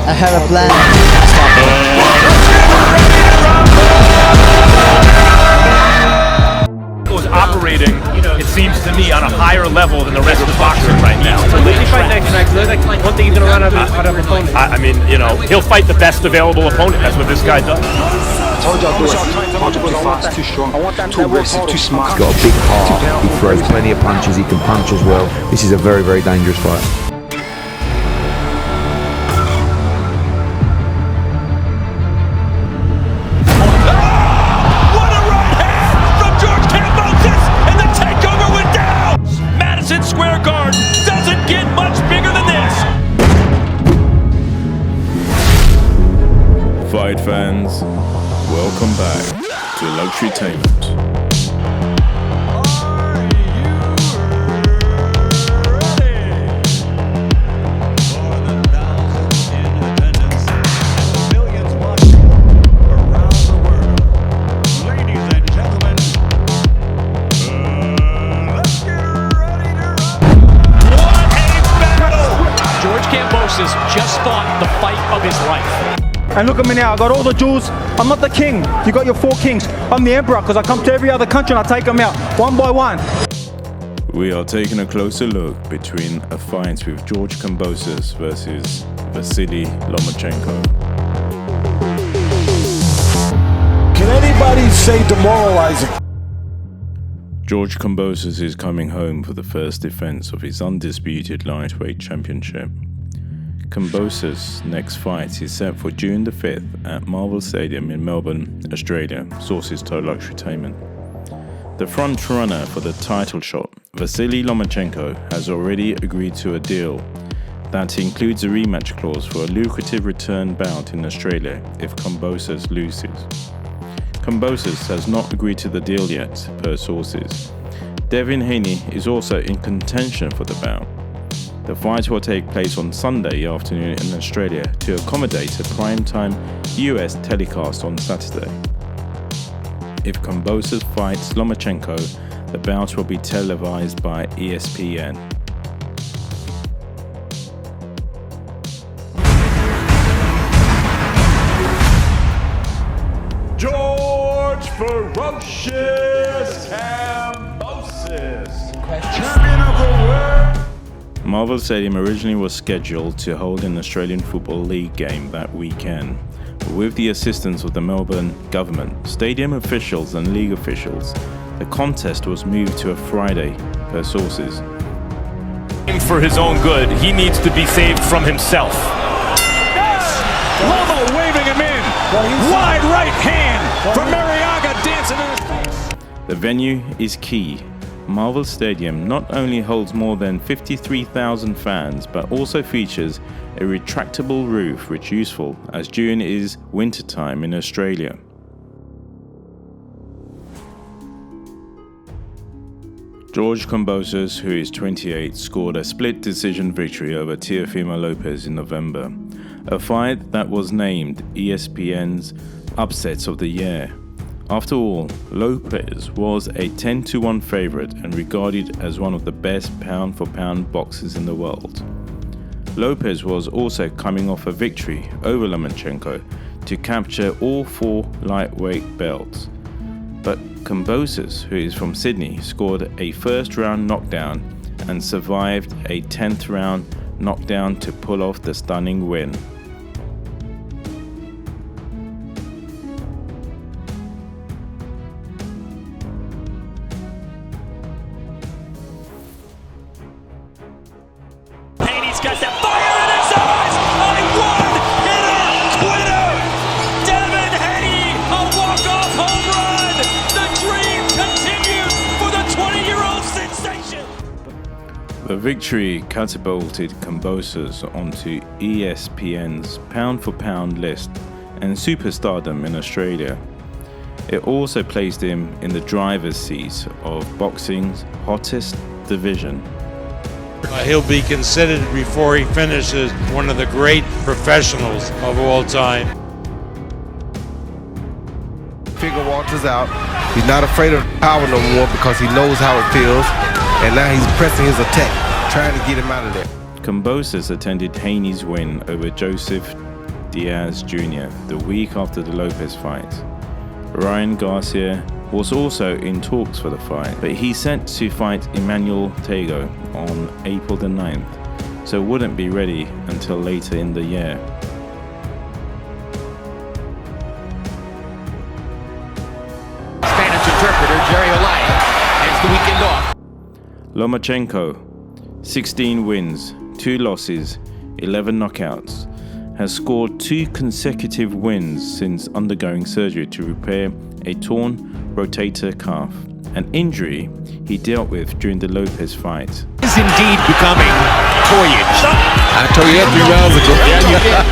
I have a plan. Was operating, it seems to me, on a higher level than the rest of the boxers right now. So who's he fight next? One thing he's going to run out of opponents. I mean, he'll fight the best available opponent. That's what this guy does. I told you I'll do it. Hard to too fast, too strong, too aggressive, too smart. He's got a big heart. He throws plenty of punches. He can punch as well. This is a very, very dangerous fight. Square Garden doesn't get much bigger than this. Fight fans, welcome back to Luxurytainment. Kambosos just fought the fight of his life. And look at me now, I got all the jewels. I'm not the king, you got your 4 kings. I'm the emperor because I come to every other country and I take them out, one by one. We are taking a closer look between a fight with George Kambosos versus Vasiliy Lomachenko. Can anybody say demoralizing? George Kambosos is coming home for the first defense of his undisputed lightweight championship. Kambosos' next fight is set for June the 5th at Marvel Stadium in Melbourne, Australia, sources told Luxurytainment. The front-runner for the title shot, Vasiliy Lomachenko, has already agreed to a deal that includes a rematch clause for a lucrative return bout in Australia if Kambosos loses. Kambosos has not agreed to the deal yet, per sources. Devin Haney is also in contention for the bout. The fight will take place on Sunday afternoon in Australia to accommodate a primetime US telecast on Saturday. If Kambosos fights Lomachenko, the bout will be televised by ESPN. George Ferocious Kambosos, champion of the world. Marvel Stadium originally was scheduled to hold an Australian Football League game that weekend, but with the assistance of the Melbourne government, stadium officials and league officials, the contest was moved to a Friday, per sources. For his own good, he needs to be saved from himself. Loma waving him in. Wide right hand from Mariaga dancing in. The venue is key. Marvel Stadium not only holds more than 53,000 fans, but also features a retractable roof, which is useful as June is wintertime in Australia. George Kambosos, who is 28, scored a split decision victory over Teófimo López in November, a fight that was named ESPN's Upsets of the Year. After all, Lopez was a 10-1 favorite and regarded as one of the best pound-for-pound boxers in the world. Lopez was also coming off a victory over Lomachenko to capture all 4 lightweight belts. But Kambosos, who is from Sydney, scored a first-round knockdown and survived a 10th round knockdown to pull off the stunning win. Haney's got that fire in his eyes! A one-hitter winner! Devin Haney, a walk-off home run! The dream continues for the 20-year-old sensation! The victory catapulted Kambosos onto ESPN's pound-for-pound list and superstardom in Australia. It also placed him in the driver's seat of boxing's hottest division. He'll be considered, before he finishes, one of the great professionals of all time. Figure Walters out. He's not afraid of power no more because he knows how it feels. And now he's pressing his attack, trying to get him out of there. Kambosos attended Haney's win over Joseph Diaz Jr. the week after the Lopez fight. Ryan Garcia was also in talks for the fight, but he's set to fight Emmanuel Tego on April the 9th, so wouldn't be ready until later in the year. Spanish interpreter Jerry Olaya has the weekend off. Lomachenko, 16 wins, 2 losses, 11 knockouts, has scored 2 consecutive wins since undergoing surgery to repair a torn rotator cuff, an injury he dealt with during the Lopez fight. Is indeed becoming voyage. I told you that 3 rounds ago. Yeah, you did.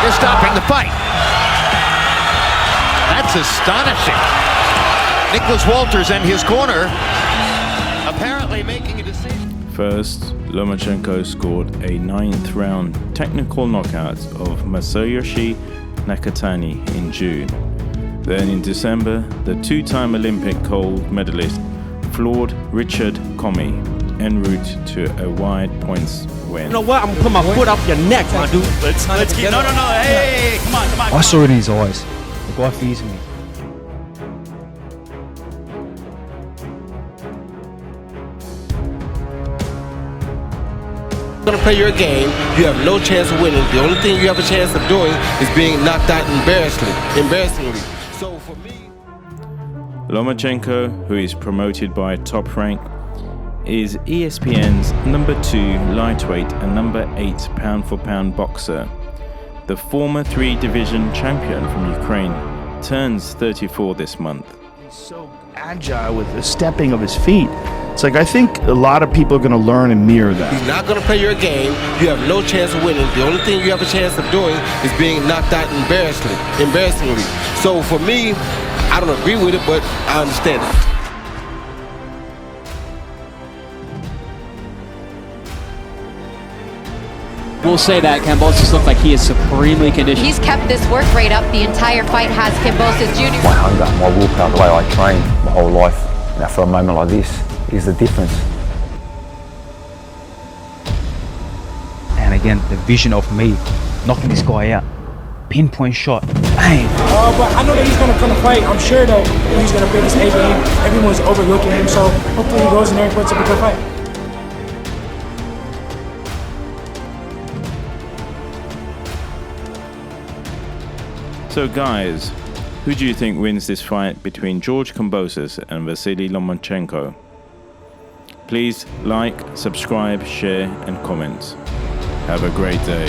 They're stopping the fight. That's astonishing. Nicholas Walters and his corner apparently making a decision. First, Lomachenko scored a 9th round technical knockout of Masayoshi Nakatani in June. Then in December, the 2-time Olympic gold medalist floored Richard Comey en route to a wide points win. You know what? I'm gonna put my foot off your neck, my dude. Let's keep. No. Hey, come on. I saw it in his eyes. The guy fears me. You're gonna play your game, you have no chance of winning. The only thing you have a chance of doing is being knocked out embarrassingly. So for me, Lomachenko, who is promoted by Top Rank, is ESPN's number 2 lightweight and number 8 pound-for-pound boxer. The former 3-division champion from Ukraine turns 34 this month. He's so agile with the stepping of his feet. It's like, I think a lot of people are going to learn and mirror that. he's not gonna play your game, you have no chance of winning. The only thing you have a chance of doing is being knocked out embarrassingly. So for me, I don't agree with it, but I understand it. We'll say that Kambosos looks like he is supremely conditioned. He's kept this work rate up the entire fight, has Kambosos Jr. My hunger, my willpower, the way I train my whole life. Now for a moment like this is the difference. And again, the vision of me knocking this guy out. Pinpoint shot. Bang. But I know that he's going to come to fight. I'm sure that he's going to bring his A game. Everyone's overlooking him, so hopefully he goes in there and puts up a good fight. So guys, who do you think wins this fight between George Kambosos and Vasiliy Lomachenko? Please like, subscribe, share and comment. Have a great day.